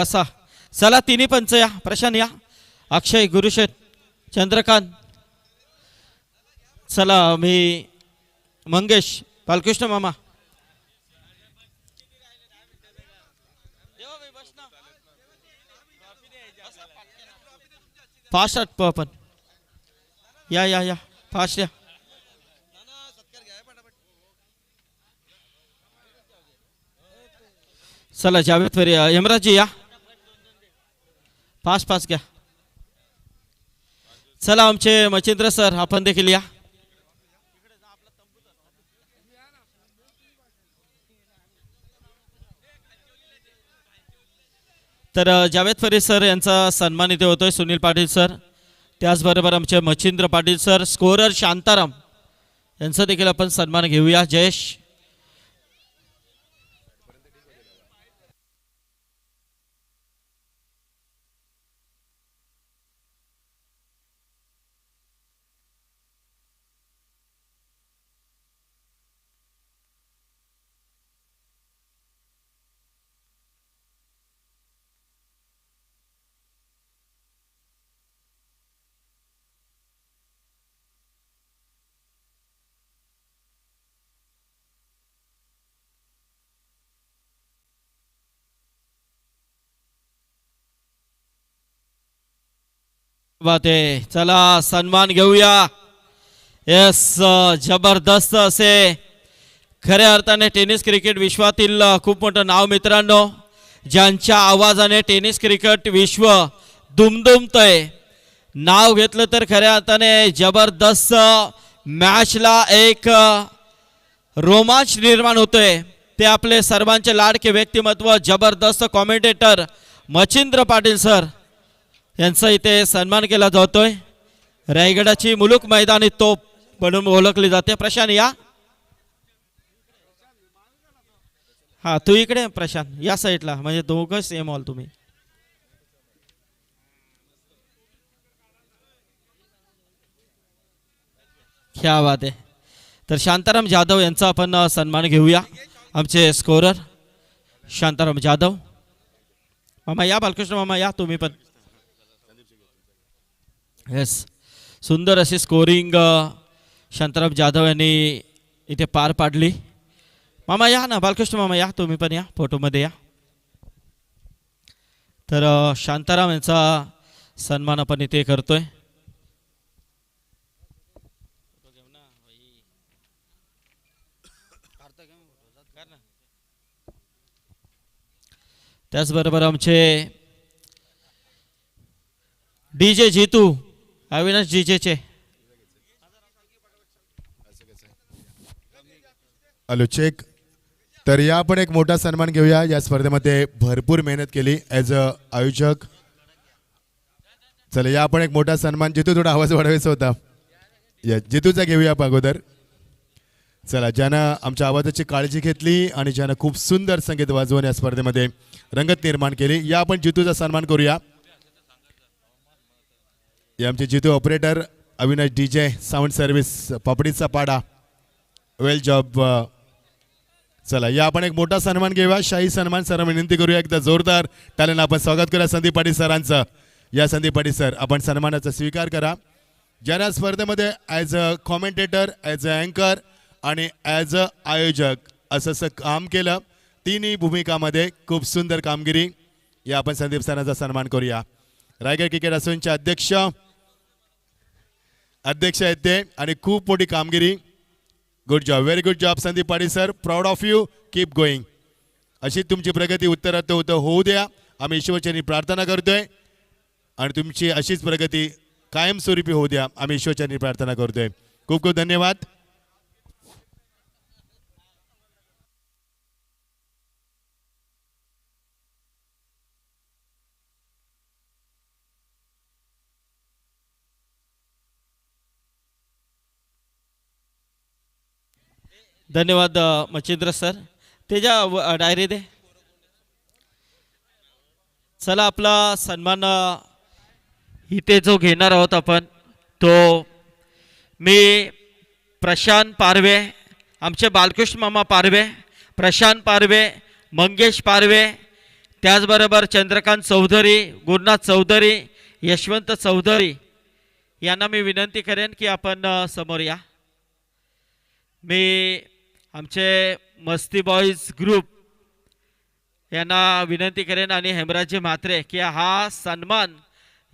असा चला तिन्ही पंच या. प्रशांत या, अक्षय, गुरुशेठ, चंद्रकांत. चला मी मंगेश, बालकृष्ण मामा. फास्ट आपण या या या फास्ट या. चला जावेद फरी, यमराजी या, फास्ट फास्ट घ्या. चला आमचे मच्छिंद्र सर आपण देखील या. तर जावेद फरी सर यांचा सन्मान इथे होतोय. सुनील पाटील सर, त्याचबरोबर आमचे मच्छिंद्र पाटील सर, स्कोरर शांताराम यांचा देखील आपण सन्मान घेऊया. जयेश. बाते चला सन्मान घेऊया. येस, जबरदस्त असे खऱ्या अर्थाने टेनिस क्रिकेट विश्वातील खूप मोठं नाव मित्रांनो, ज्यांच्या आवाजाने टेनिस क्रिकेट विश्व दुमदुमतय. नाव घेतलं तर खऱ्या अर्थाने जबरदस्त मॅचला एक रोमांच निर्माण होतोय. ते आपले सर्वांचे लाडके व्यक्तिमत्व, जबरदस्त कॉमेंटेटर मच्छिंद्र पाटील सर यांचा इथे सन्मान केला जातोय. रायगडाची मुलुक मैदानी तोप म्हणून ओळखली जाते. प्रशांत या. हा तू इकडे प्रशांत, या साईडला, म्हणजे दोघं सेम ऑल तुम्ही. क्या बात आहे. तर शांताराम जाधव यांचा आपण सन्मान घेऊया. आमचे स्कोरर शांताराम जाधव. मामा या, बालकृष्ण मामा या तुम्ही पण. येस, सुंदर अशी स्कोरिंग शांताराम जाधव यांनी इथे पार पाडली. मामा या ना, बालकृष्ण मामा या तुम्ही पण या, फोटोमध्ये या. तर शांताराम यांचा सन्मान आपण इथे करतोय. त्याचबरोबर आमचे डीजे जीतू, अविनाश डीजेचे. Hello check. तर या पण एक मोठा सन्मान घेऊया. या स्पर्धेमध्ये भरपूर मेहनत केली ॲज अ आयोजक. चला या पण एक मोठा सन्मान. जितू थोडा आवाज वाढवायचा होता. या जितूचा घेऊया अगोदर. चला, ज्यानं आमच्या आवाजाची काळजी घेतली आणि ज्यानं खूप सुंदर संगीत वाजवून या स्पर्धेमध्ये रंगत निर्माण केली, या आपण जितूचा सन्मान करूया. हे आमचे Jitu operator Avinash DJ, sound service पापडीचा पाडा, वेल जॉब. चला या आपण एक मोठा सन्मान घेऊया. शाही सन्मान सर विनंती करूया. एकदा जोरदार टाळ्याने आपण स्वागत करूया संदीप पाटील सरांचं. या संदीप पाटील सर, आपण सन्मानाचा स्वीकार करा. ज्यांना स्पर्धेमध्ये as a commentator, as a अँकर आणि ॲज अ आयोजक असं काम केलं. तिन्ही भूमिकामध्ये खूप सुंदर कामगिरी. या आपण संदीप सरांचा सन्मान करूया. रायगड क्रिकेट असोसिएशनचे अध्यक्ष आहेत ते, आणि खूप मोठी कामगिरी. Good job, very good job Sandeep Patil sir. Proud of you, keep going. अशी तुमची प्रगती उत्तरात होऊ द्या, आम्ही ईश्वरचरणी प्रार्थना करतोय. आणि तुमची अशीच प्रगती कायमस्वरूपी होऊ द्या, आम्ही ईश्वरचरणी प्रार्थना करतोय. खूप खूप धन्यवाद. धन्यवाद मच्छिंद्र सर. त्याच्या डायरी दे. चला आपला सन्मान इथे जो घेणार आहोत आपण, तो मी प्रशांत पारवे, आमचे बालकृष्ण मामा पारवे, प्रशांत पारवे, मंगेश पारवे, त्याचबरोबर चंद्रकांत चौधरी, गुरुनाथ चौधरी, यशवंत चौधरी यांना मी विनंती करेन की आपण समोर या. मी आमचे मस्ती बॉईज ग्रुप यांना विनंती करेन आणि हेमराजे म्हात्रे की हा सन्मान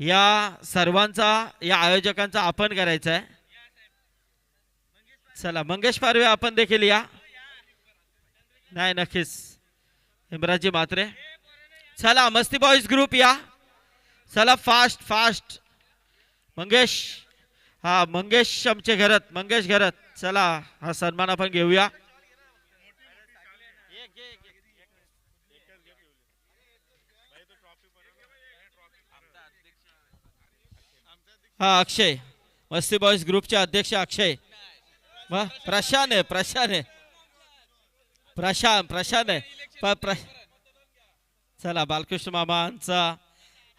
या सर्वांचा, या आयोजकांचा आपण करायचा आहे. चला मंगेश पारवे आपण देखील या. नाही नक्कीच हेमराजे म्हात्रे. चला मस्ती बॉईज ग्रुप या. चला फास्ट फास्ट. मंगेश, हा मंगेश आमचे घरात, मंगेश घरात. चला हा सन्मान आपण घेऊया. हा अक्षय, मस्ती बॉईज ग्रुपचे अध्यक्ष अक्षय. प्रशांत आहे, प्रशांत आहे, प्रशांत आहे. चला बालकृष्ण मामांचा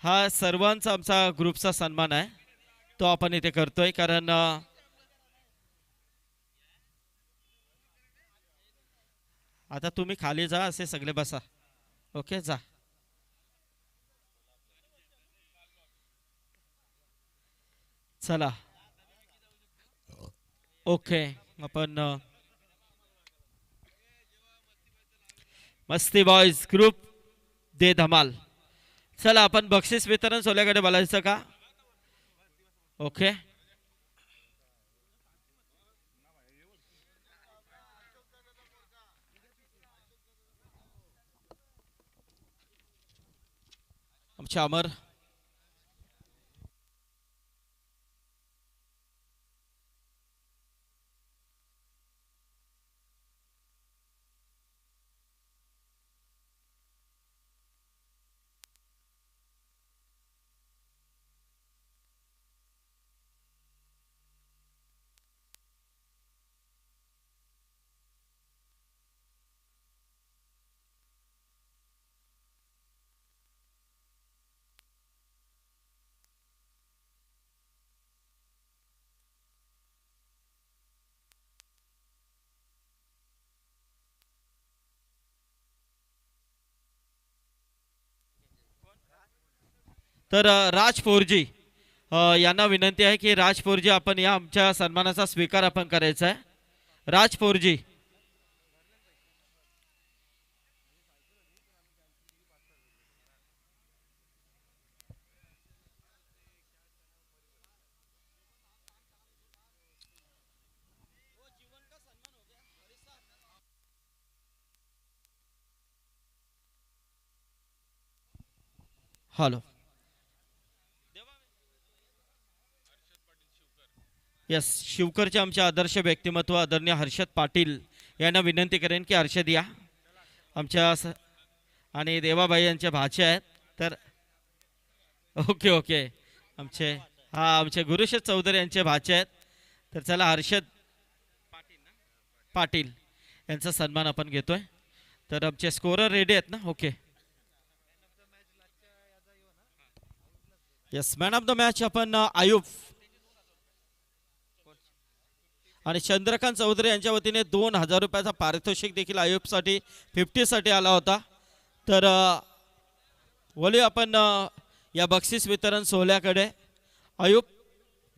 हा सर्वांचा आमचा ग्रुपचा सन्मान आहे, तो आपण इथे करतोय. कारण आता तुम्ही खाली जा, असे सगळे बसा. ओके जा. चला ओके आपण मस्ती बॉईज ग्रुप दे धमाल. चला आपण बक्षीस वितरण सोल्याकडे बोलायचं का? ओके आमचे अमर. तर राज फोरजी यांना विनंती आहे की राज फोरजी आपण या आमच्या सन्मानाचा स्वीकार आपण करायचा आहे. राज फोरजी. हॅलो. यस, शिवकरचे आमचे आदर्श व्यक्तिमत्व आदरणीय हर्षद पाटील यांना विनंती करेन की हर्षद या आमच्या आणि देवाबाई यांचे भाचे आहेत. तर ओके ओके आमचे, हा आमचे गुरुशेठ चौधरी यांचे भाचे आहेत. तर चला हर्षद पाटील यांचा सन्मान आपण घेतोय. तर आमचे स्कोरर रेडी आहेत ना? Okay yes. Man of the match आपण आयुब आणि चंद्रकांत चौधरी यांच्या वतीने 2000 रुपयाचा पारितोषिक देखील आयुबसाठी 50 साठी आला होता. तर बोलूया आपण या बक्षीस वितरण सोहळ्याकडे. Ayub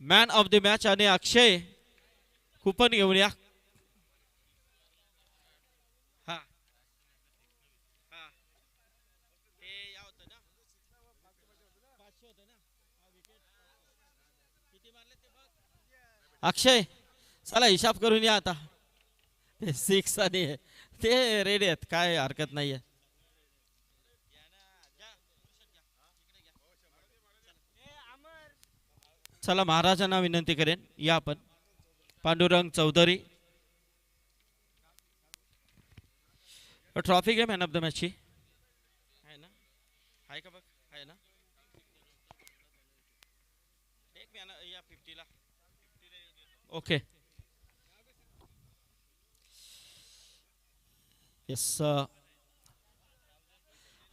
man of the match आणि अक्षय कुपन घेऊन या. अक्षय चला हिसाब करून या आता. ते 6 आणि ते रेडी आहेत, काय हरकत नाहीये. चला महाराजांना विनंती करेन या आपण. पांडुरंग चौधरी ट्रॉफी घे मॅन ऑफ द मॅचची. आहे ना? आहे का बघ? आहे ना? एक मॅन या 50 ला. Okay yes.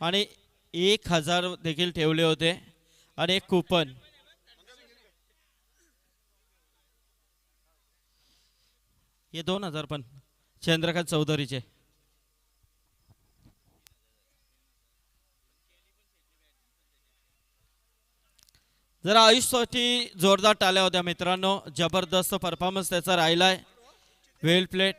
आणि 1000 देखील ठेवले होते आणि एक कुपन. हे 2000 पण चंद्रकांत चौधरीचे. जरा आयुषसाठी जोरदार टाळ्या होत्या मित्रांनो. जबरदस्त परफॉर्मन्स त्याचा राहिलाय. वेल प्लेट.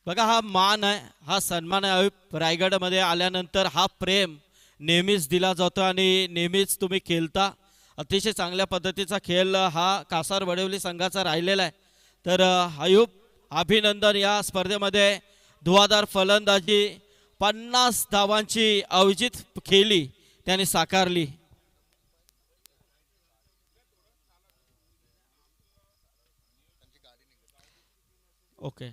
बघा हा मान आहे, हा सन्मान आहे. आयुष रायगडमध्ये आल्यानंतर हा प्रेम नेहमीच दिला जातो आणि नेहमीच तुम्ही खेळता. अतिशय चांगल्या पद्धतीचा खेळ हा कासार वडवली संघाचा राहिलेला आहे. तर आयुब अभिनंदन. या स्पर्धेमध्ये धुवाधार फलंदाजी 50 धावांची अविजित खेळी त्याने साकारली. ओके.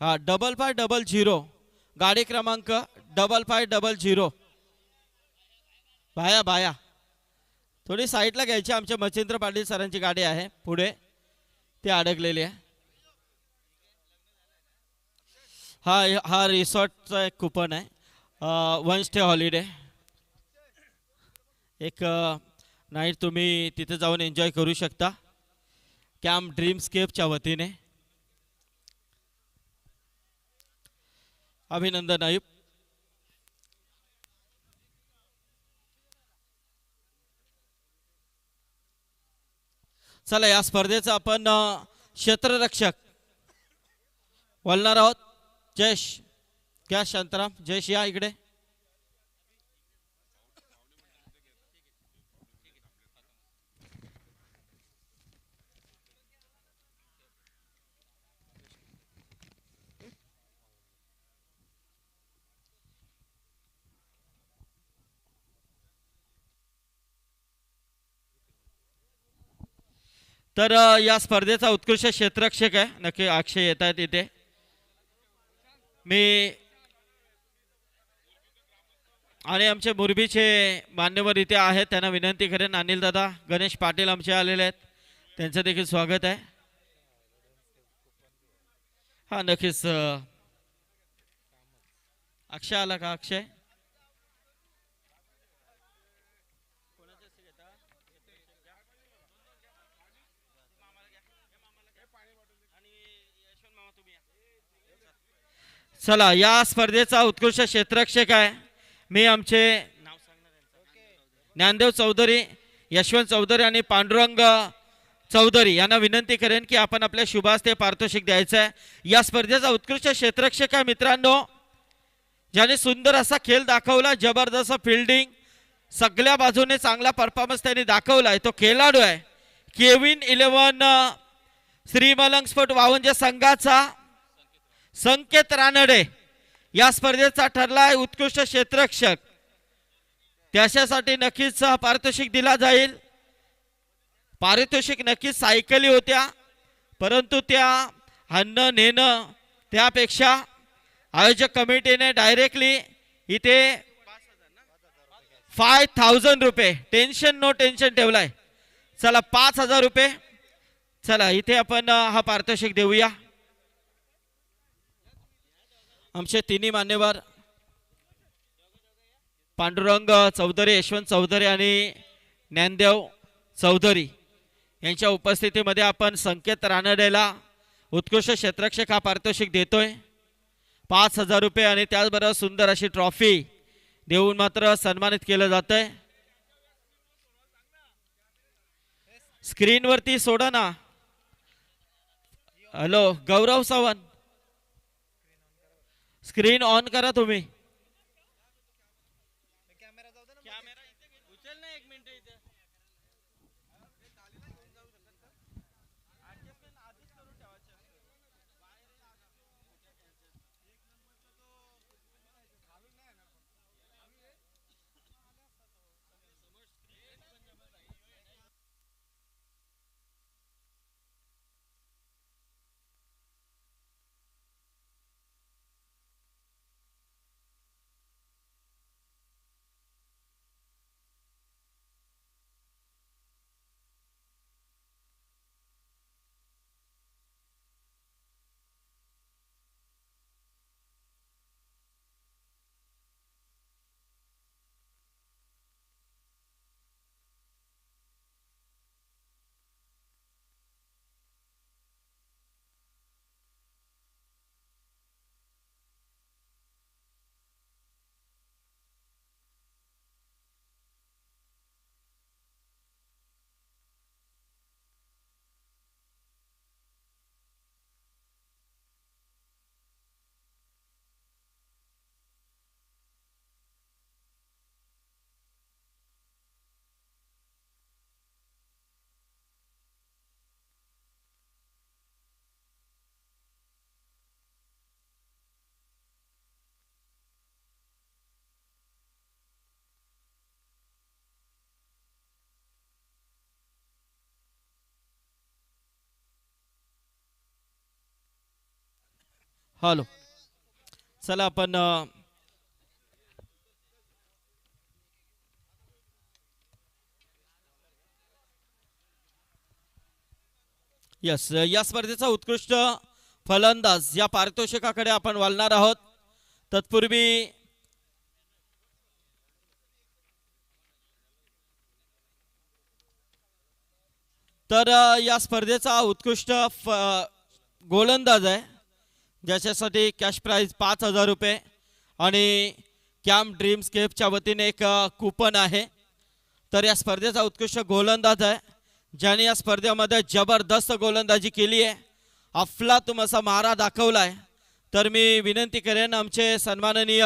हा 5500 गाडी क्रमांक 5500. बाया बाया थोडी साईडला घ्यायची. आमच्या मच्छिंद्र पाटील सरांची गाडी आहे पुढे, ती अडकलेली आहे. हा हा रिसॉर्टचा एक कुपन आहे. 1 स्टे हॉलिडे. एक नाईट तुम्ही तिथे जाऊन एन्जॉय करू शकता कॅम्प ड्रीमस्केपच्या वतीने. अभिनंदन आयुब. चला या स्पर्धेचा आपण क्षेत्ररक्षक बोलणार आहोत. जयेश क्या शांताराम. जयेश या इकडे. तर या स्पर्धेचा उत्कृष्ट क्षेत्ररक्षक आहे नक्की अक्षय येत आहेत इथे. मी आणि आमचे मुरबीचे मान्यवर इथे आहेत, त्यांना विनंती करेन. अनिल दादा गणेश पाटील आमचे आलेले आहेत, त्यांचं देखील स्वागत आहे. हा नक्कीच. अक्षय आला का? अक्षय चला या स्पर्धेचा उत्कृष्ट क्षेत्ररक्षक आहे. मी आमचे ज्ञानदेव चौधरी, यशवंत चौधरी आणि पांडुरंग चौधरी यांना विनंती करेन की आपण आपल्या शुभास्ते पारितोषिक द्यायचं आहे. या स्पर्धेचा उत्कृष्ट क्षेत्ररक्षक आहे मित्रांनो, ज्याने सुंदर असा खेळ दाखवला. जबरदस्त फिल्डिंग, सगळ्या बाजूने चांगला परफॉर्मन्स त्यांनी दाखवलाय. तो खेळाडू आहे केविन 11 श्रीमलंग स्पोर्ट वावंज संघाचा संकेत रानडे. या स्पर्धेचा ठरलाय उत्कृष्ट क्षेत्ररक्षक. त्याच्यासाठी नक्कीच पारितोषिक दिला जाईल. पारितोषिक नक्कीच सायकली होत्या, परंतु त्या आणणं नेणं त्यापेक्षा आयोजक कमिटीने डायरेक्टली इथे 5000 रुपये टेन्शन नो टेन्शन ठेवलाय. चला 5000 रुपये. चला इथे आपण हा पारितोषिक देऊया. आमचे तिन्ही मान्यवर पांडुरंग चौधरी, यशवंत चौधरी आणि ज्ञानदेव चौधरी यांच्या उपस्थितीमध्ये आपण संकेत रानडेला उत्कृष्ट क्षेत्ररक्षक हा पारितोषिक देतोय 5000 रुपये आणि त्याचबरोबर सुंदर अशी ट्रॉफी देऊन मात्र सन्मानित केलं जातंय. स्क्रीनवरती सोडा ना. Hello Gaurav Sawant, screen on करा तुम्ही. हॅलो. चला आपण यस या स्पर्धेचा उत्कृष्ट फलंदाज या पारितोषिकाकडे आपण वळणार आहोत. तत्पूर्वी तर या स्पर्धेचा उत्कृष्ट गोलंदाज आहे ज्याच्यासाठी कॅश प्राइज 5,000 रुपये आणि कॅम्प ड्रीमस्केपच्या वतीने एक कुपन आहे. तर या स्पर्धेचा उत्कृष्ट गोलंदाज आहे ज्याने या स्पर्धेमध्ये जबरदस्त गोलंदाजी केली आहे, अफलातून असा मारा दाखवला आहे. तर मी विनंती करेन आमचे सन्माननीय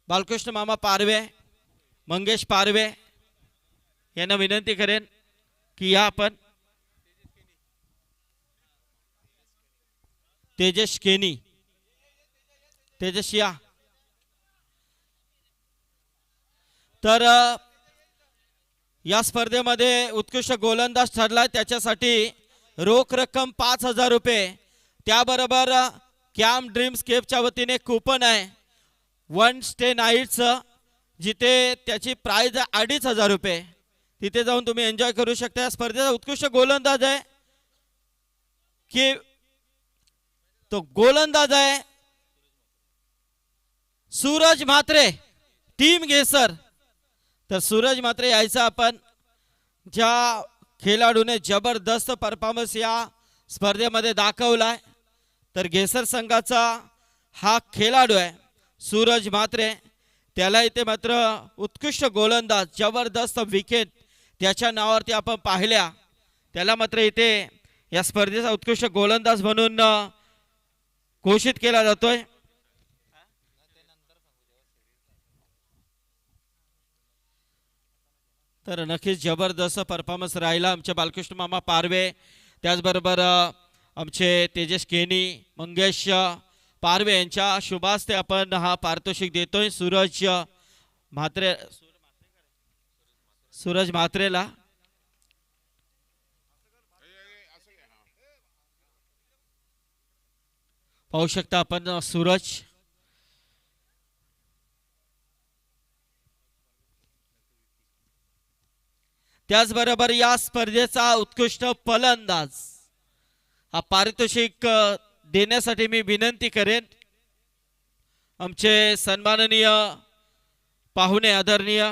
बालकृष्ण मामा पारवे, मंगेश पारवे यांना विनंती करेन की या आपण तेजस केनी, तेजस या. तर या स्पर्धेमध्ये उत्कृष्ट गोलंदाज ठरलाय त्याच्यासाठी रोख रक्कम 5,000 रुपये, त्याबरोबर कॅम्प ड्रीमस्केपच्या वतीने कुपन आहे वन स्टे नाईटचं जिथे त्याची प्राइज आहे 2,500 रुपये. तिथे जाऊन तुम्ही एन्जॉय करू शकता. या स्पर्धेचा उत्कृष्ट गोलंदाज आहे की तो गोलंदाज आहे सूरज म्हात्रे, टीम गेसर. तर सूरज म्हात्रे यायचा आपण ज्या खेळाडूने जबरदस्त परफॉर्मन्स या स्पर्धेमध्ये दाखवलाय. तर गेसर संघाचा हा खेळाडू आहे सूरज म्हात्रे. त्याला इथे मात्र उत्कृष्ट गोलंदाज जबरदस्त विकेट त्याच्या नावावरती आपण पाहिल्या. त्याला मात्र इथे या स्पर्धेचा उत्कृष्ट गोलंदाज म्हणून घोषित केला जातोय. तर नक्कीच जबरदस्त परफॉर्मन्स राहिला आमचे बालकृष्ण मामा पारवे, त्याचबरोबर आमचे तेजस केनी, मंगेश पारवे यांच्या शुभास्ते आपण हा पारितोषिक देतोय सूरज म्हात्रेला. पाहू शकता आपण सूरज. त्याचबरोबर या स्पर्धेचा उत्कृष्ट फलंदाज हा पारितोषिक देण्यासाठी मी विनंती करेन आमचे सन्माननीय पाहुणे आदरणीय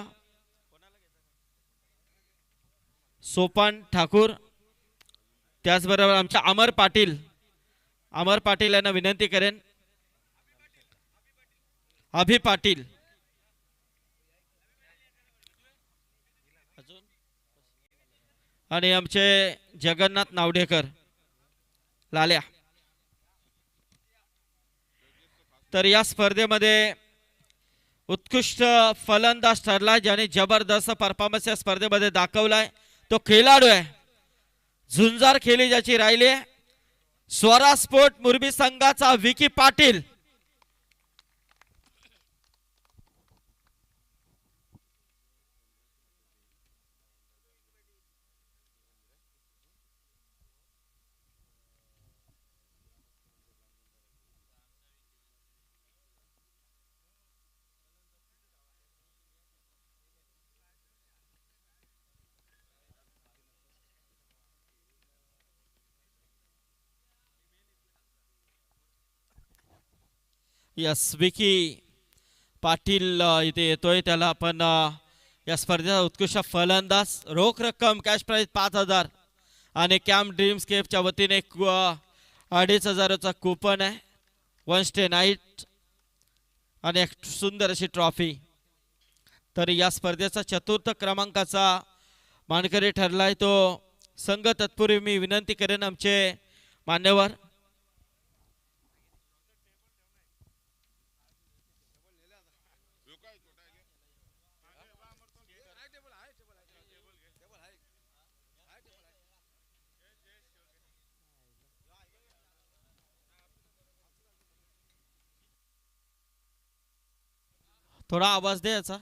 सोपान ठाकूर, त्याचबरोबर आमच्या अमर पाटील यांना विनंती करेन. अभि पाटील आणि आमचे जगन्नाथ नावडेकर लाल्या. तर या स्पर्धेमध्ये उत्कृष्ट फलंदाज ठरला ज्याने जबरदस्त परफॉर्मन्स या स्पर्धेमध्ये दाखवलाय तो खेळाडू आहे झुंजार खेळी ज्याची राहिली आहे स्वरा स्पोर्ट मुरबी संघाचा विकी पाटील. यस विकी पाटील इथे येतोय. त्याला आपण या स्पर्धेचा उत्कृष्ट फलंदाज रोख रक्कम कॅश प्राइज 5,000 आणि कॅम्प ड्रीमस्केपच्या वतीने 2,500चा कुपन आहे, वन स्टे नाईट आणि एक सुंदर अशी ट्रॉफी. तर या स्पर्धेचा चतुर्थ क्रमांकाचा मानकरी ठरलाय तो संघ. तत्पूर्वी मी विनंती करेन आमचे मान्यवर थोडा आवाज दे याचा.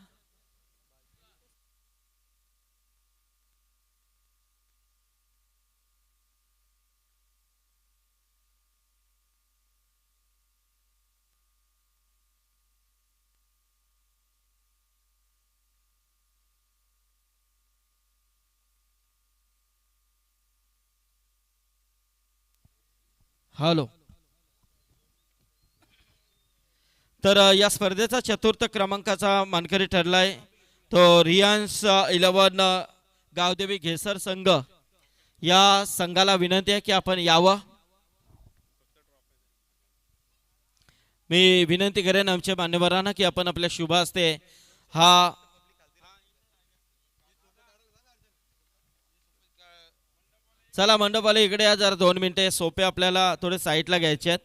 हॅलो. तर या स्पर्धेचा चतुर्थ क्रमांकाचा मानकरी ठरलाय तो रियांश 11 गावदेवी घेसर संघ. या संघाला विनंती आहे की आपण यावं. मी विनंती करेन आमच्या मान्यवरांना की आपण आपल्या शुभ हस्ते हा चला मंडपाला इकडे या जरा 2 मिनिटे. सोपे आपल्याला थोडे साईडला घ्यायचे आहेत.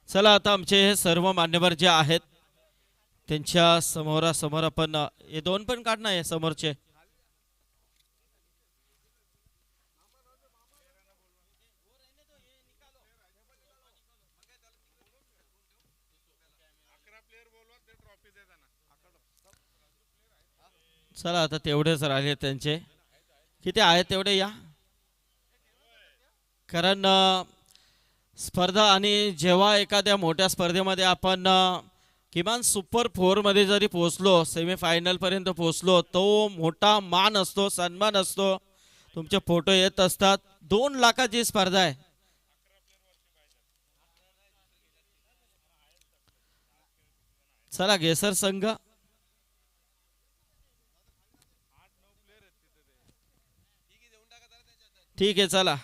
चला आता आमचे हे सर्व मान्यवर जे आहेत त्यांच्या समोरासमोर आपण हे 2 पण काढणार आहे समोरचे. चला आता तेवढेच राहिले त्यांचे. किती आहेत तेवढे या. कारण स्पर्धा आणि जेव्हा एखाद्या मोठ्या स्पर्धेमध्ये आपण किमान सुपर 4 मध्ये जरी पोहोचलो, सेमीफायनल पर्यंत पोहोचलो, तो मोठा मान असतो, सन्मान असतो. तुमचे फोटो येत असतात. 2 लाखाची स्पर्धा आहे. चला घेसर संघ. ठीक आहे चला.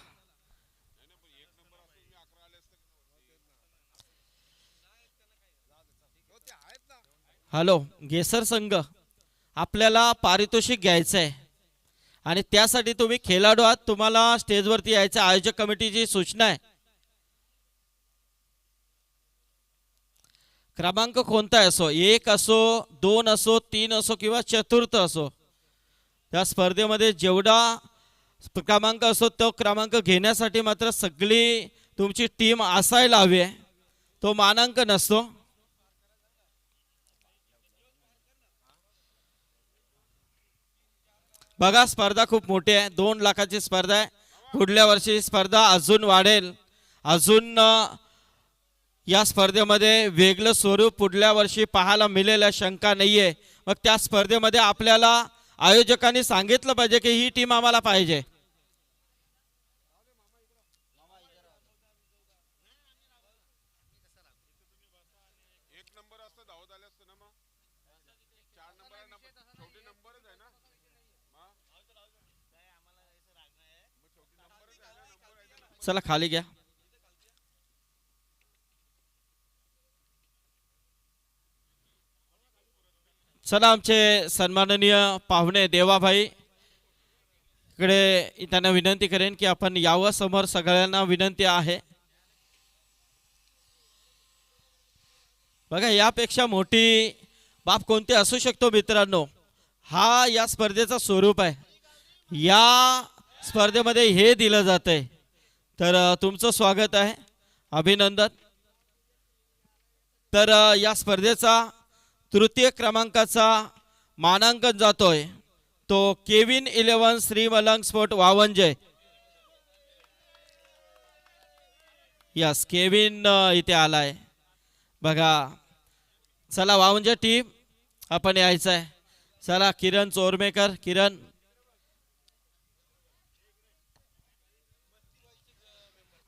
हॅलो. घेसर संघ आपल्याला पारितोषिक घ्यायचं आहे आणि त्यासाठी तुम्ही खेळाडू आहात. तुम्हाला स्टेजवरती यायचं. आयोजक कमिटीची सूचना आहे. क्रमांक कोणता असो, 1 असो, 2 असो, 3 असो किंवा चतुर्थ असो, त्या स्पर्धेमध्ये जेवढा क्रमांक असो तो क्रमांक घेण्यासाठी मात्र सगळी तुमची टीम असायला हवी आहे. तो मानांक नसतो. बघा स्पर्धा खूप मोठी आहे. 2 लाखाची स्पर्धा आहे. पुढल्या वर्षी स्पर्धा अजून वाढेल. अजून या स्पर्धेमध्ये वेगळं स्वरूप पुढल्या वर्षी पाहायला मिळेल शंका नाहीये. मग त्या स्पर्धेमध्ये आपल्याला आयोजकांनी सांगितलं पाहिजे की ही टीम आम्हाला पाहिजे. चला खाली घ्या. चला आमचे सन्माननीय पाहुणे देवाभाई इकडे त्यांना विनंती करेन की आपण यावं समोर. सगळ्यांना विनंती आहे. बघा यापेक्षा मोठी बाब कोणती असू शकतो मित्रांनो. हा या स्पर्धेचा स्वरूप आहे. या स्पर्धेमध्ये हे दिलं जातंय. तर तुमचं स्वागत आहे, अभिनंदन. तर या स्पर्धेचा तृतीय क्रमांकाचा मानांकन जातोय तो केविन 11 श्री मलंग स्पोर्ट वावंजे. यस केविन इथे आलाय बघा. चला वावंजे टीम आपण यायचं आहे. चला किरण चोरमेकर. किरण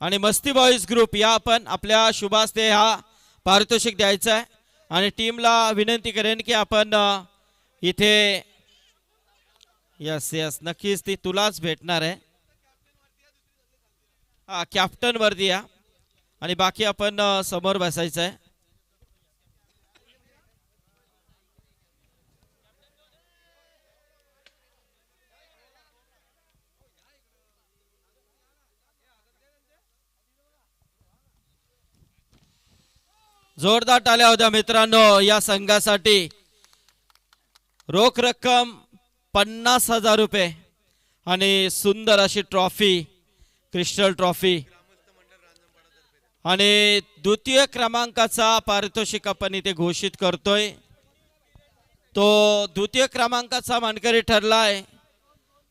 आणि मस्ती बॉईज ग्रुप या आपण आपल्या शुभास्ते हा पारितोषिक द्यायचा आहे. आणि टीमला विनंती करेन की आपण इथे यस यस नक्कीच ती तुलाच भेटणार आहे. कॅप्टन वरती या आणि बाकी आपण समोर बसायचं आहे. जोरदार टाळ्या होत्या मित्रांनो या संघासाठी. रोख रक्कम 50,000 रुपये आणि सुंदर अशी ट्रॉफी क्रिस्टल ट्रॉफी आणि द्वितीय क्रमांकाचा पारितोषिक आपण इथे घोषित करतोय. तो द्वितीय क्रमांकाचा मानकरी ठरलाय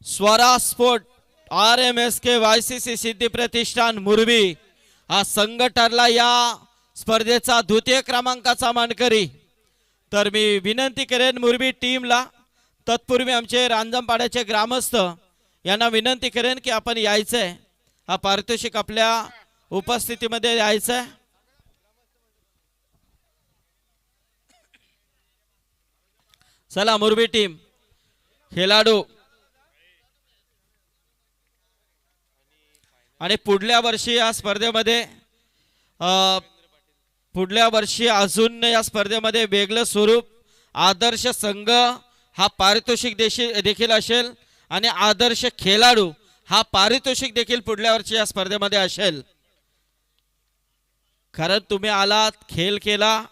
स्वरा स्पोर्ट RMSK YCC सिद्धी प्रतिष्ठान मुरबी हा संघ ठरला या स्पर्धेचा द्वितीय क्रमांकाचा मानकरी. तर मी विनंती करेन मुरबी टीमला, तत्पूर्वी आमचे रांजणपाड्याचे ग्रामस्थ यांना विनंती करेन की आपण यायचंय, हा पारितोषिक आपल्या उपस्थितीमध्ये यायचंय. चला मुरबी टीम खेळाडू. आणि पुढल्या वर्षी या स्पर्धेमध्ये अजून या स्पर्धेमध्ये वेगळं स्वरूप आदर्श संघ हा पारितोषिक देखील असेल आणि आदर्श खेळाडू हा पारितोषिक देखील पुढल्या वर्षी या स्पर्धेमध्ये असेल. कारण तुम्ही आलात, खेळ केला,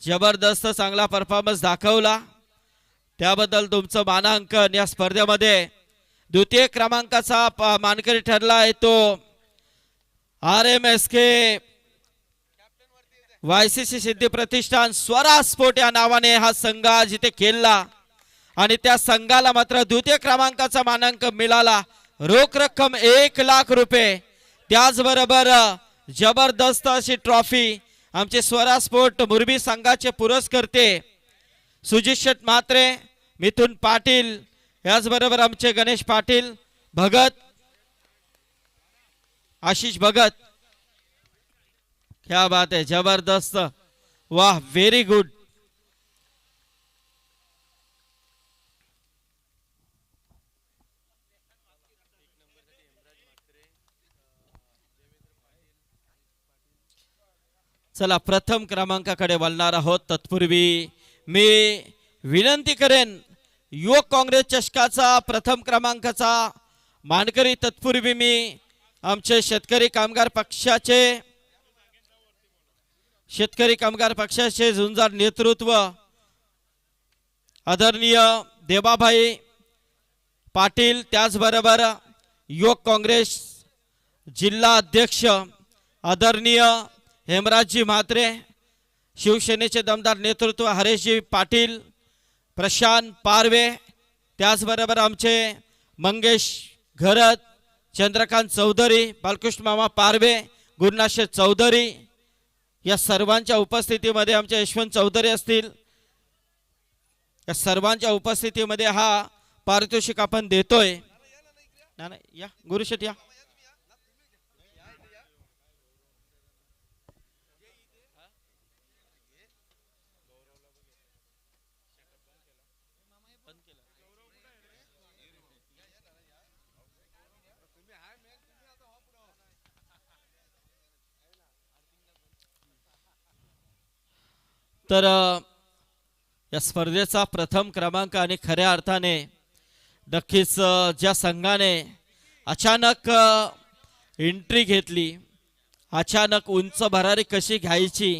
जबरदस्त चांगला परफॉर्मन्स दाखवला, त्याबद्दल तुमचं मानांकन या स्पर्धेमध्ये द्वितीय क्रमांकाचा मानकरी ठरला आहे तो RMSK YCC सिद्धी प्रतिष्ठान स्वरा स्पोर्ट या नावाने हा संघ जिथे खेळला आणि त्या संघाला मात्र द्वितीय क्रमांकाचा मानांकन मिळाला. रोख रक्कम 1,00,000 रुपये, त्याचबरोबर जबरदस्त अशी ट्रॉफी. आमचे स्वरा स्पोर्ट मुरबी संघाचे पुरस्कर्ते सुजित शेठ म्हात्रे, मिथुन पाटील, याचबरोबर आमचे गणेश पाटील, भगत, आशिष भगत. क्या बात है, जबरदस्त, वाह, व्हेरी गुड. चला प्रथम क्रमांकाकडे वळणार आहोत. तत्पूर्वी मी विनंती करेन युवक काँग्रेस चषकाचा प्रथम क्रमांकाचा मानकरी, तत्पूर्वी मी आमचे शेतकरी कामगार पक्षाचे झुंजार नेतृत्व आदरणीय देवाभाई पाटील, त्याचबरोबर युवक काँग्रेस जिल्हा अध्यक्ष आदरणीय हेमराजजी म्हात्रे, शिवसेनेचे दमदार नेतृत्व हरेशजी पाटील, प्रशांत पारवे, त्याचबरोबर आमचे मंगेश घरत, चंद्रकांत चौधरी, बालकृष्ण मामा पारवे, गुरुनाथ चौधरी, या सर्वांच्या उपस्थितीमध्ये आमचे यशवंत चौधरी असतील, या सर्वांच्या उपस्थितीमध्ये हा पारितोषिक आपण देतोय. या गुरुशेठ या. तर या स्पर्धेचा प्रथम क्रमांक आणि खऱ्या अर्थाने नक्कीच ज्या संघाने अचानक एंट्री घेतली, अचानक उंच भरारी कशी घ्यायची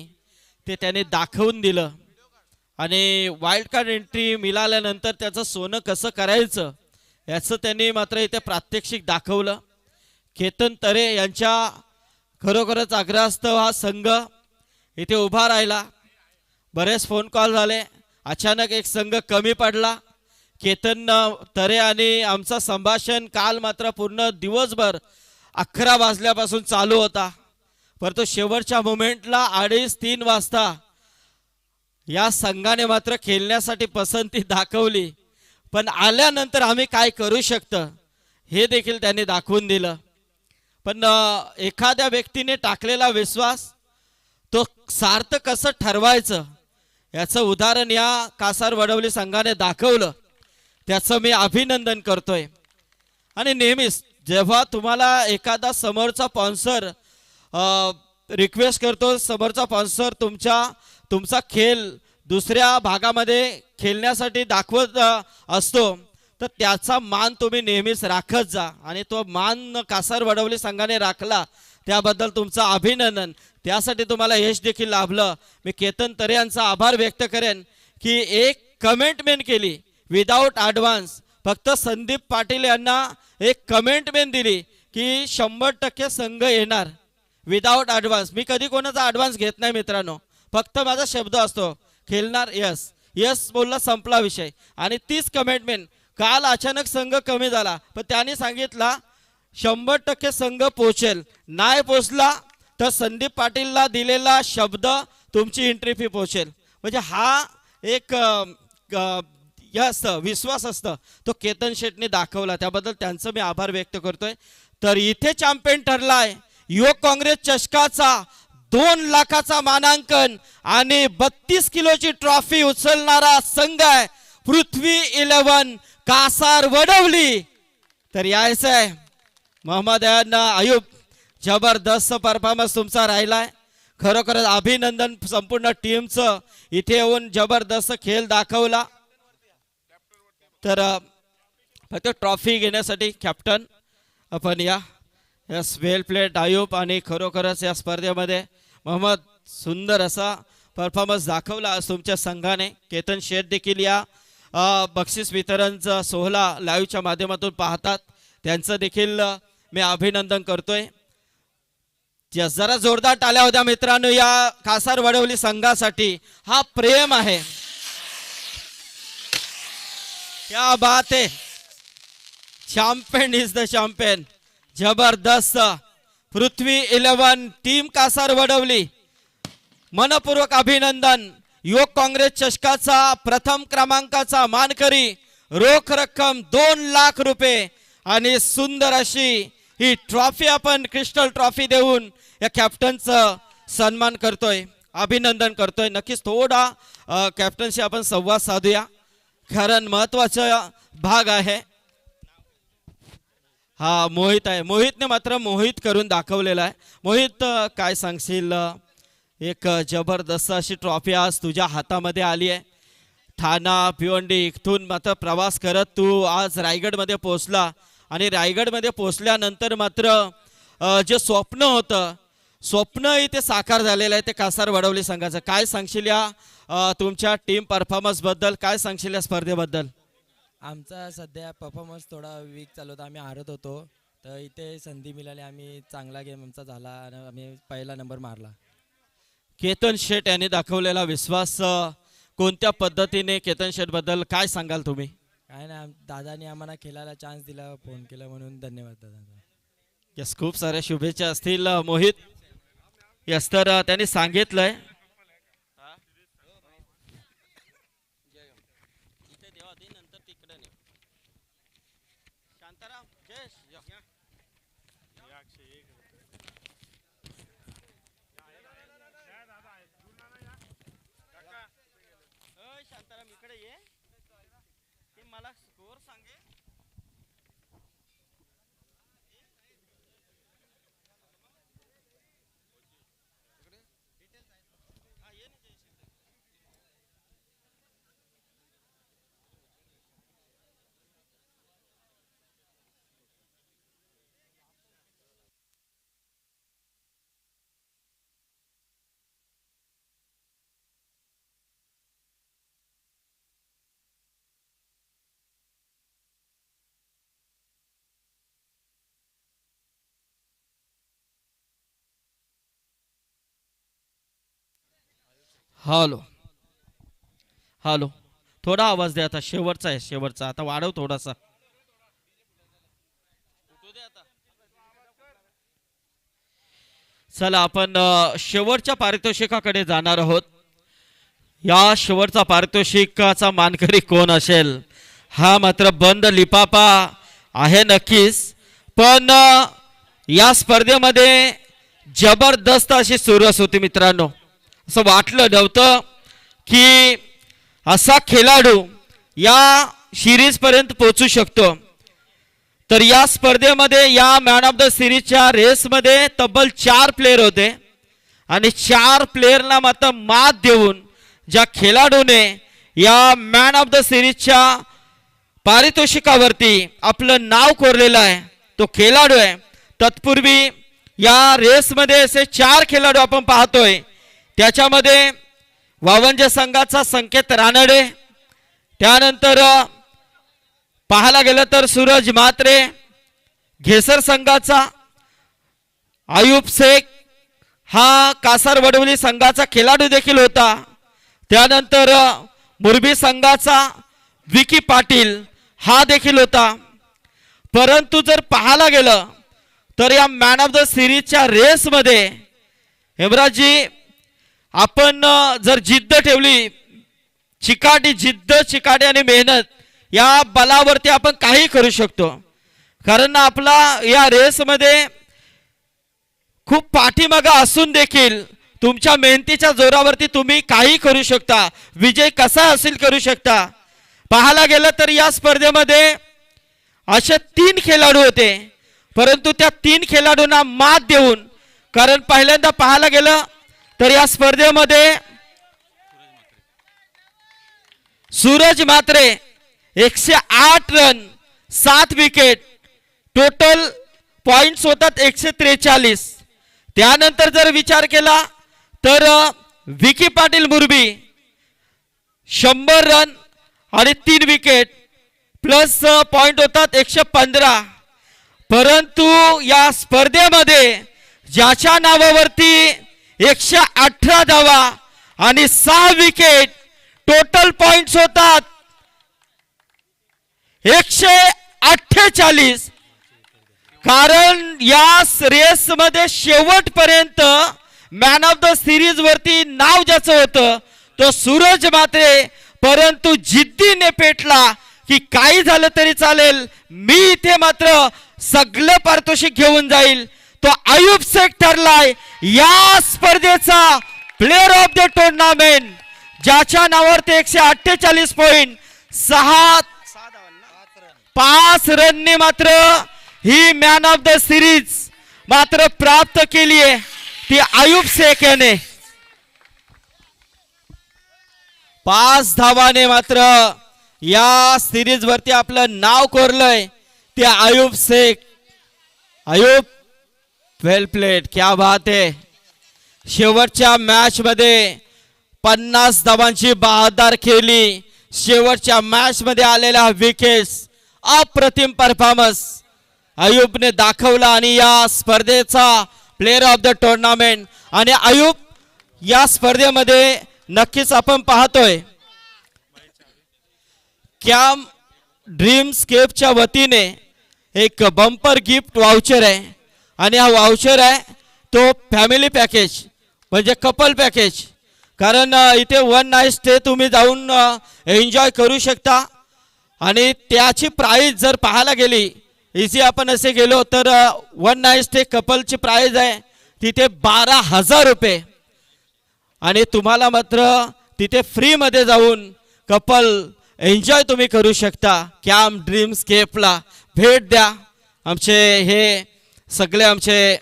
ते त्याने दाखवून दिलं आणि वाईल्ड कार्ड एंट्री मिळाल्यानंतर त्याचं सोनं कसं करायचं याचं त्यांनी मात्र इथे प्रात्यक्षिक दाखवलं. केतन तरे यांच्या खरोखरच आग्रहास्तव हा संघ इथे उभा राहिला. बरेच फोन कॉल झाले, अचानक एक संघ कमी पडला. केतन तरे आणि आमचं संभाषण काल मात्र पूर्ण दिवसभर 11 वाजल्यापासून चालू होता, परंतु शेवटच्या मोमेंटला 2:30-3 वाजता या संघाने मात्र खेळण्यासाठी पसंती दाखवली. पण आल्यानंतर आम्ही काय करू शकतो हे देखील त्यांनी दाखवून दिलं. पण एखाद्या व्यक्तीने टाकलेला विश्वास तो सार्थ कसं ठरवायचं याचं उदाहरण या कासार वडवली संघाने दाखवलं, त्याचं मी अभिनंदन करतोय. आणि नेहमीच जेव्हा तुम्हाला एखादा समोरचा स्पॉन्सर रिक्वेस्ट करतो, समोरचा स्पॉन्सर तुमचा खेळ दुसऱ्या भागामध्ये खेळण्यासाठी दाखवत असतो, तर त्याचा मान तुम्ही नेहमीच राखत जा. आणि तो मान कासार वडवली संघाने राखला, त्याबद्दल तुमचं अभिनंदन. त्यासाठी तुम्हाला यश देखील लाभलं. मी केतन तरे यांचा आभार व्यक्त करेन की एक कमेंटमेंट केली विदाऊट ॲडव्हान्स. फक्त संदीप पाटील यांना एक कमेंटमेंट दिली की 100% संघ येणार विदाउट ॲडव्हान्स. मी कधी कोणाचा ॲडव्हान्स घेत नाही मित्रांनो, फक्त माझा शब्द असतो खेळणार यस यस बोलला संपला विषय. आणि तीच कमिटमेंट. काल अचानक संघ कमी झाला पण त्यांनी सांगितला 100% संघ पोहोचेल, नाही पोचला तर संदीप पाटीलला दिलेला शब्द तुमची एंट्री फी पोहोचेल. म्हणजे हा एक विश्वास असतं तो केतन शेटने दाखवला, त्याबद्दल त्यांचं मी आभार व्यक्त करतोय. तर इथे चॅम्पियन ठरलाय युवक काँग्रेस चषकाचा 2 लाखाचा मानांकन आणि 32 किलोची ट्रॉफी उचलणारा संघ आहे पृथ्वी 11 कासार वडवली. तर यायचं आहे मोहम्मद अयूब, जबरदस्त परफॉर्मन्स तुमचा राहिलाय. खरोखरच अभिनंदन संपूर्ण टीमचं, इथे येऊन जबरदस्त खेळ दाखवला. तर फक्त ट्रॉफी घेण्यासाठी कॅप्टन आपण या. यस वेल प्लेड अयूब. आणि खरोखरच या स्पर्धेमध्ये मोहम्मद सुंदर असा परफॉर्मन्स दाखवला आज तुमच्या संघाने. केतन शेठ देखील या बक्षीस वितरणचा सोहळा लाईव्हच्या माध्यमातून पाहतात, त्यांचं देखील मी अभिनंदन करतोय. जरा जोरदार टाळ्या होत्या मित्रांनो या कासार वडवली संघासाठी. हा प्रेम आहे, क्या बात है. Champion is the champion. जबरदस्त. पृथ्वी 11 टीम कासार वडवली मनपूर्वक अभिनंदन. युवक काँग्रेस चषकाचा प्रथम क्रमांकाचा मानकरी, रोख रक्कम 2 लाख रुपये आणि सुंदर अशी ही ट्रॉफी आपण क्रिस्टल ट्रॉफी देऊन या कॅप्टनचं सन्मान करतोय, अभिनंदन करतोय. नक्कीच थोडा कॅप्टनशी आपण संवाद साधूया, कारण महत्वाचा भाग आहे. हा मोहित आहे, मोहितने मात्र मोहित करून दाखवलेला आहे. मोहित काय सांगशील, एक जबरदस्त अशी ट्रॉफी आज तुझ्या हातामध्ये आली आहे. ठाणा भिवंडी इथून मात्र प्रवास करत तू आज रायगडमध्ये पोहोचला आणि रायगडमध्ये पोहोचल्यानंतर मात्र जे स्वप्न होतं स्वप्नही ते साकार झालेलं आहे ते कासार वडवली संघाचं. काय सांगशील या तुमच्या टीम परफॉर्मन्सबद्दल, काय सांगशील या स्पर्धेबद्दल? आमचा सध्या परफॉर्मन्स थोडा वीक चालू होता, आम्ही हारत होतो. तर इथे संधी मिळाली, आम्ही चांगला गेम आमचा झाला आणि आम्ही पहिला नंबर मारला. केतन शेठ यांनी दाखवलेला विश्वास, कोणत्या पद्धतीने केतन शेठ बद्दल काय सांगाल तुम्ही? काय नाही, दादानी आम्हाला खेळायला चान्स दिला, फोन केला म्हणून धन्यवाद दादा. यस, खूप साऱ्या शुभेच्छा असतील मोहित. यस, तर त्यांनी सांगितलंय शांताराम इकडे ये, ते मला स्कोर सांगे. हॅलो हॅलो, थोडा आवाज द्या आता, शेवटचा आहे शेवटचा, आता वाढव थोडासा. चला आपण शेवटच्या पारितोषिकाकडे जाणार आहोत. या शेवटचा पारितोषिकाचा मानकरी कोण असेल हा मात्र बंद लिपापा आहे नक्कीच, पण या स्पर्धेमध्ये जबरदस्त अशी सुरुवात होती मित्रांनो. असं वाटलं नव्हतं की असा खेळाडू या सिरीज पर्यंत पोहोचू शकतो. तर या स्पर्धेमध्ये या मॅन ऑफ द सिरीजच्या रेसमध्ये तब्बल 4 प्लेयर होते आणि 4 प्लेयरला मात्र मात देऊन ज्या खेळाडूने या मॅन ऑफ द सिरीजच्या पारितोषिकावरती आपलं नाव कोरलेलं आहे तो खेळाडू आहे. तत्पूर्वी या रेसमध्ये असे 4 खेळाडू आपण पाहतोय, त्याच्यामध्ये वावंज संघाचा संकेत रानडे, त्यानंतर पाहायला गेलं तर सूरज म्हात्रे, घेसर संघाचा आयुब शेख हा कासार वडवली संघाचा खेळाडू देखील होता. त्यानंतर मुरबी संघाचा विकी पाटील हा देखील होता. परंतु जर पाहायला गेलं तर या मॅन ऑफ द सिरीजच्या रेसमध्ये हेमराजजी आपण जर जिद्द ठेवली, चिकाटी आणि मेहनत या बलावरती आपण काही करू शकतो. कारण आपला या रेसमध्ये खूप पाठीमागा असून देखील तुमच्या मेहनतीच्या जोरावरती तुम्ही काही करू शकता. विजय कसा हासिल करू शकता. पाहायला गेलं तर या स्पर्धेमध्ये असे 3 खेळाडू होते, परंतु त्या 3 खेळाडूंना मात देऊन, कारण पहिल्यांदा पाहायला गेलं तर या स्पर्धेमध्ये Suraj Mhatre 108 run 7 wicket, total points होतात 143. त्यानंतर जर विचार केला तर विकी पाटील मुरबी 100 रन आणि 3 विकेट प्लस पॉइंट होतात 115. परंतु या स्पर्धेमध्ये ज्याच्या नावावरती 118 धावा आणि 6 विकेट, टोटल पॉइंट्स होतात 148. कारण या रेस मध्ये शेवटपर्यंत मॅन ऑफ द सिरीज वरती नाव ज्याचं होतं तो सूरज म्हात्रे, परंतु जिद्दीने पेटला की काही झालं तरी चालेल, मी इथे मात्र सगळं पारितोषिक घेऊन जाईल. तो आयुब शेख ठरलाय या स्पर्धेचा प्लेअर ऑफ द टुर्नामेंट, ज्याच्या नावावरती 148 पॉइंट 5 रनने मात्र he man of the series मात्र प्राप्त केली आहे ती आयुब शेख याने. 5 धावाने मात्र या सिरीज वरती आपलं नाव कोरलंय ते आयुब शेख. आयुब वेल प्लेड, क्या बात आहे. शेवटच्या मॅच मध्ये 50 धावांची बहादर केली. शेवटच्या मॅच मध्ये आलेल्या विकेट्स, अप्रतिम परफॉर्मन्स आयुबने दाखवला आणि या स्पर्धेचा प्लेअर ऑफ द टुर्नामेंट. आणि आयुब या स्पर्धेमध्ये नक्कीच आपण पाहतोय कॅम ड्रीमस्केपच्या वतीने एक बंपर गिफ्ट वाउचर आहे आणि हा वाउचर आहे तो फॅमिली पॅकेज म्हणजे कपल पॅकेज. कारण इथे 1 नाईट स्टे तुम्ही जाऊन एन्जॉय करू शकता आणि त्याची प्राइस जर पाहायला गेली, इझी आपण असे गेलो तर 1 नाईट स्टे कपलची प्राइस आहे तिथे 12,000 रुपये आणि तुम्हाला मात्र तिथे फ्रीमध्ये जाऊन कपल एन्जॉय तुम्ही करू शकता. कॅम ड्रीमस्केपला भेट द्या. आमचे हे सगळे आमचे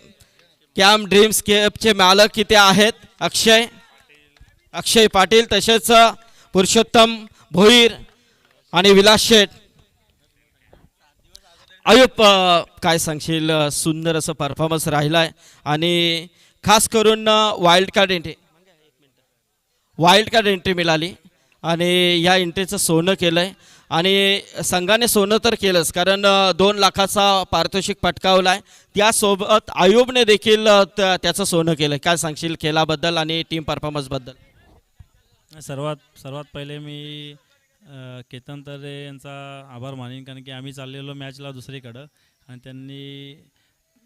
कॅम ड्रीमस्केपचे मालक किती आहेत, अक्षय पाटील, तसेच पुरुषोत्तम भोईर आणि विलास शेठ. आयुब काय सांगशील, सुंदर असं परफॉर्मन्स राहिलाय आणि खास करून वाईल्ड कार्ड एंट्री मिळाली आणि या एंट्रीचं सोनं केलंय आणि संघाने सोनं तर केलंच, कारण 2 लाखाचा पारितोषिक पटकावलाय. त्यासोबत आयुबने देखील त्याचं सोनं केलंय. काय सांगशील खेळाबद्दल आणि टीम परफॉर्मन्स बद्दल? सर्वात पहिले मी केतन तरे यांचा आभार मानेन, कारण की आम्ही चाललेलो मॅचला दुसरीकडं आणि त्यांनी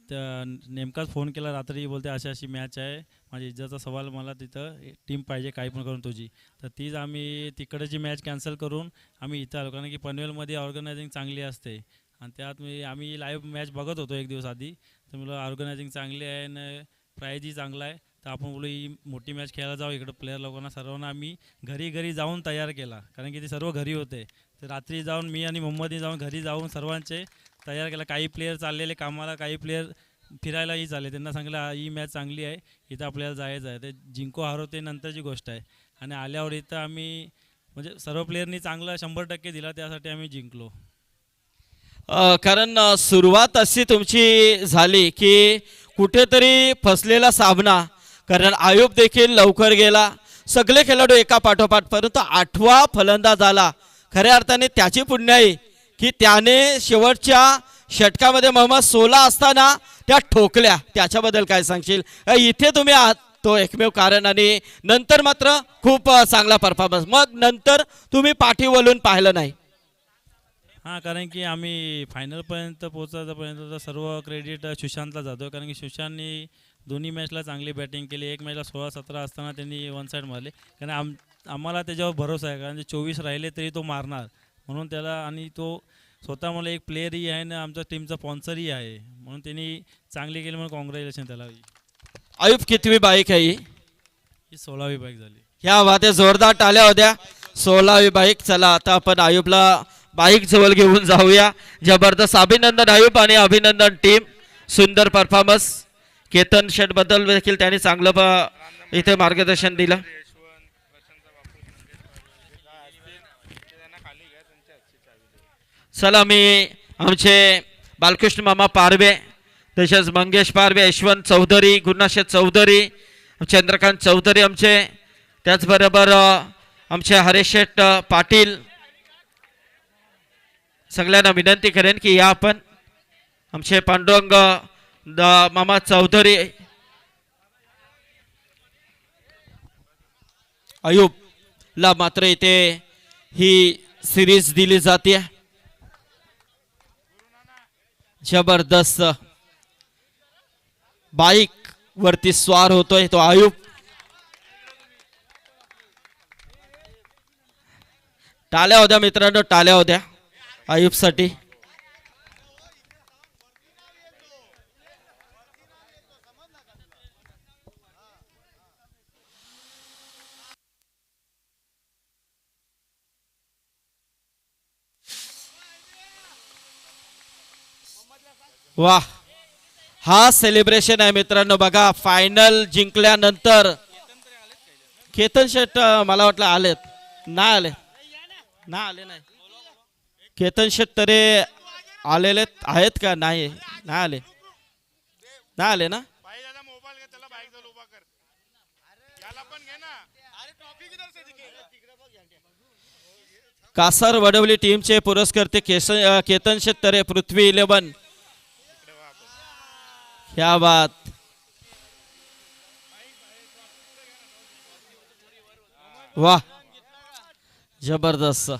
नेमकाच फोन केला रात्री, बोलते अशी मॅच आहे, माझी इज्जतचा सवाल, मला तिथं टीम पाहिजे काही पण करून तुझी. तर तीच आम्ही तिकडची मॅच कॅन्सल करून आम्ही इथं आलो, कारण की पनवेलमध्ये ऑर्गनायझिंग चांगली असते आणि त्यात आम्ही लाईव्ह मॅच बघत होतो 1 दिवस आधी. तर मला ऑर्गनायझिंग चांगली आहे आणि प्राईजही चांगला आहे, तर आपण बोलू ही मोठी मॅच खेळायला जाऊ. इकडं प्लेयर लोकांना सर्वांना आम्ही घरी जाऊन तयार केला, कारण की ते सर्व घरी होते. तर रात्री जाऊन मी आणि मोहम्मदने जाऊन घरी जाऊन सर्वांचे तयार केला. काही प्लेयर चाललेले कामाला, काही प्लेयर फिरायलाही चालले. त्यांना सांगितलं ही मॅच चांगली आहे, इथं आपल्याला जायचं आहे. ते जिंको हारो ते नंतरची गोष्ट आहे. आणि आल्यावर इथं आम्ही म्हणजे सर्व प्लेयरनी चांगला 100% दिला, त्यासाठी आम्ही जिंकलो. कारण सुरुवात अशी तुमची झाली की कुठेतरी फसलेला सामना, कारण आयुब देखील लवकर गेला, सगळे खेळाडू एका पाठोपाठ, परंतु 8वा फलंदाज आला. खऱ्या अर्थाने त्याची पुण्याई की त्याने शेवटच्या षटकामध्ये मोहम्मद 16 असताना त्या ठोकल्या, त्याच्याबद्दल काय सांगशील? इथे तुम्ही आहात तो एकमेव कारण, आणि नंतर मात्र खूप चांगला परफॉर्मन्स, मग नंतर तुम्ही पाठी वळून पाहिलं नाही. हां, कारण की आम्ही फायनलपर्यंत पोहोचायपर्यंत सर्व क्रेडिट सुशांतला जातो, कारण की सुशांतनी दोन्ही मॅचला चांगली बॅटिंग केली. एक मॅचला 16-17 असताना त्यांनी वन साईड मारले, कारण आम्हाला त्याच्यावर भरोसा आहे, कारण ते 24 राहिले तरी तो मारणार म्हणून त्याला, आणि तो स्वतः मला एक प्लेअरही आहे आणि आमच्या टीमचा स्पॉन्सरही आहे, म्हणून त्यांनी चांगली केली, म्हणून कॉंग्रॅच्युलेशन त्याला. आयुब कितवी बाईक आहे ही? 16वी बाईक झाली. ह्या वाद्या जोरदार टाळ्या होत्या. 16वी बाईक. चला आता आपण आयुबला बाईक जवळ घेऊन जाऊया. जबरदस्त अभिनंदन आयुब आणि अभिनंदन टीम, सुंदर परफॉर्मन्स. केतन शेट बद्दल देखील त्यांनी चांगलं इथे मार्गदर्शन दिलं. चला मी आमचे बालकृष्ण मामा पारवे, तसेच मंगेश पारवे, यशवंत चौधरी, गुरुनाथ चौधरी, चंद्रकांत चौधरी आमचे, त्याचबरोबर आमचे हरेश शेठ पाटील, सगळ्यांना विनंती करेन की या आपण. आमचे पांडुरंग मामा चौधरी. आयुबला मात्र इथे ही सिरीज दिली जाते. जबरदस्त बाईक वरती स्वार होतोय तो आयुब. टाळ्या होत्या मित्रांनो, टाळ्या होत्या आयुबसाठी. वाह, हा सेलिब्रेशन आहे मित्रांनो. बघा फायनल जिंकल्यानंतर केतन शेट मला वाटलं आलेत, नाही आले, नाही आले, नाही केतन शेट तरी आलेले आहेत का? नाही, नाही आले, नाही आले ना. कासार वडवली टीमचे पुरस्कर्ते केतन शेट तरे, पृथ्वी 11. क्या बात. वाह, जबरदस्त.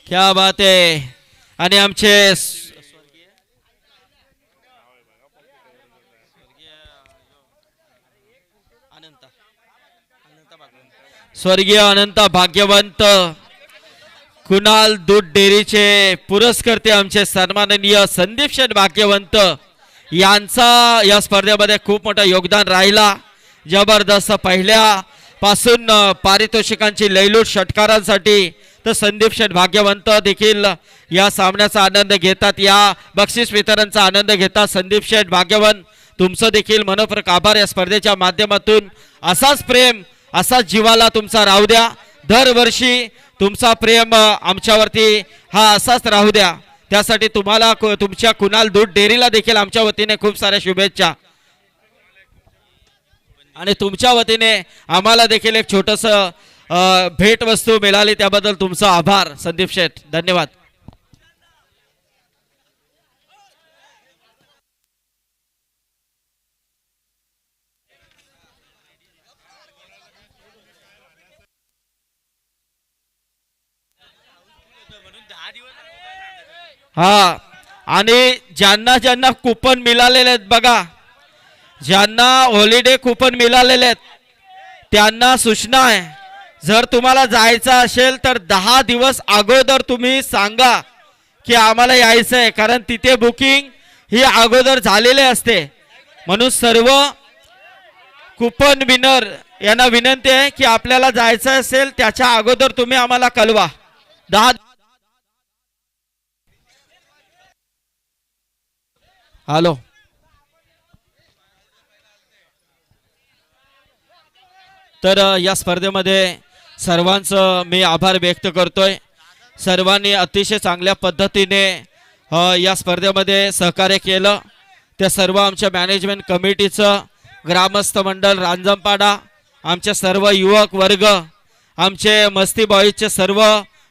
क्या बात आहे. आणि आमचे स्वर्गीय अनंत भाग्यवंत कुणाल दूध डेअरीचे पुरस्कर्ते आमचे सन्माननीय संदीप शेठ भाग्यवंत यांचा या स्पर्धेमध्ये खूप मोठं योगदान राहिला. जबरदस्त पहिल्यापासून पारितोषिकांची लयलूट षटकारांसाठी तर संदीप शेठ भाग्यवंत देखील या सामन्याचा आनंद घेतात, या बक्षीस वितरणचा आनंद घेतात. संदीप शेठ भाग्यवंत तुमचं देखील मनपूर्वक आभार. या स्पर्धेच्या माध्यमातून असाच प्रेम, असाच जीवाला तुमचा राहू द्या. दरवर्षी तुमचा प्रेम आमच्यावरती हा असाच राहू द्या. त्यासाठी तुम्हाला तुमच्या कुणाल दूध डेअरीला देखील आमच्या वतीने खूप साऱ्या शुभेच्छा, आणि तुमच्या वतीने आम्हाला देखील एक छोटंसं भेट वस्तू मिळाली, त्याबद्दल तुमचा आभार संदीप शेठ, धन्यवाद. हा, आणि ज्यांना ज्यांना कुपन मिळालेले आहेत बघा, ज्यांना हॉलिडे कुपन मिळालेले आहेत त्यांना सूचना आहे, जर तुम्हाला जायचं असेल तर 10 दिवस अगोदर तुम्ही सांगा की आम्हाला यायचं आहे, कारण तिथे बुकिंग ही अगोदर झालेले असते. म्हणून सर्व कुपन विनर यांना विनंती आहे की आपल्याला जायचं असेल त्याच्या अगोदर तुम्ही आम्हाला कळवा. 10 हॅलो, तर या स्पर्धेमध्ये सर्वांचं मी आभार व्यक्त करतोय. सर्वांनी अतिशय चांगल्या पद्धतीने या स्पर्धेमध्ये सहकार्य केलं. त्या सर्व आमच्या मॅनेजमेंट कमिटीचं, ग्रामस्थ मंडळ रांजणपाडा आमचे सर्व युवक वर्ग, आमचे मस्ती बॉईजचे सर्व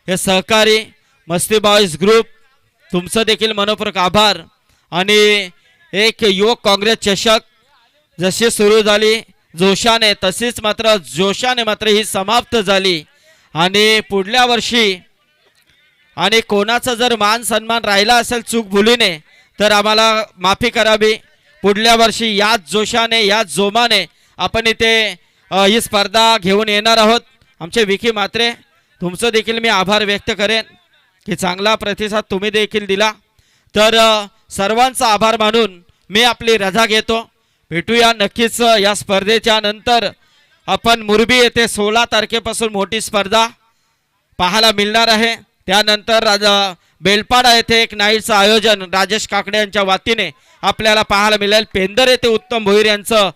हे सहकारी, मस्ती बॉईज ग्रुप, तुमचं देखील मनपूर्वक आभार. आणि एक युवक काँग्रेस चषक जशी सुरू झाली जोशाने, तशीच मात्र जोशाने मात्र ही समाप्त झाली. आणि पुढल्या वर्षी आणि कोणाचा जर मान सन्मान राहिला असेल चूक भुलीने तर आम्हाला माफी करावी. पुढल्या वर्षी याच जोशाने याच जोमाने आपण इथे ही स्पर्धा घेऊन येणार आहोत. आमचे विकी म्हात्रे, तुमचं देखील मी आभार व्यक्त करेन की चांगला प्रतिसाद तुम्ही देखील दिला. तर सर्वांचा आभार मानून मी आपली रजा घेतो. भेटूया नक्कीच या स्पर्धेच्या नंतर. आपण मुरबी येथे 16 तारखेपासून मोठी स्पर्धा पाहायला मिळणार आहे. त्यानंतर बेलपाडा येथे एक नाईटचं आयोजन राजेश काकडे यांच्या वतीने आपल्याला पाहायला मिळेल. पेंदर येथे उत्तम भोईर यांचं